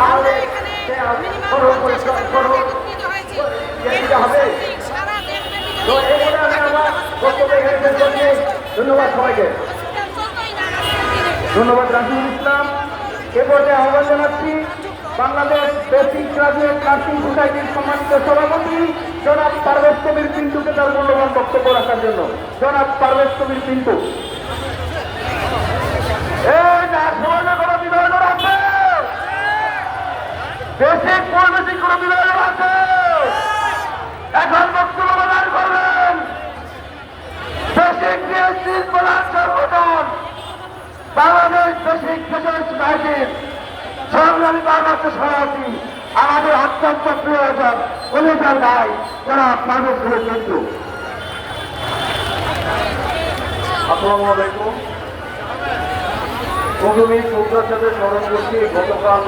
আমাদের এখানে মিনিমাম 50,000 মানুষ একত্রিত হয়েছে। সারা দেশব্যাপী ধন্যবাদ সবাইকে। ধন্যবাদ রাশিদুল ইসলাম। এ পর্যায়ে আহ্বান জানাচ্ছি বাংলাদেশ বেসিক গ্রাজুয়েট নার্সিং সোসাইটির সম্মানিত সভাপতি জনাব পারভেজ কবির পিন্টুকে তার মূল্যবান বক্তব্য রাখার জন্য। জনাব পারভেজ কবির পিন্টু। বেসিক পরিবেশিক কোনো বিভাগ আছে, এখন বক্তব্য প্রদান করবেন বেসিক বিএসসির প্রধান সংগঠন বাংলাদেশ বেসিক ফেডারেশন সোসাইটির সংগ্রামী ভারপ্রাপ্ত সভাপতি আমাদের অত্যন্ত প্রিয়জন কলিজার ভাই যারা পারভেজ কবির পিন্টু। আসসালামু আলাইকুম। প্রথমেই শ্রদ্ধার সাথে স্মরণ করছি গতকাল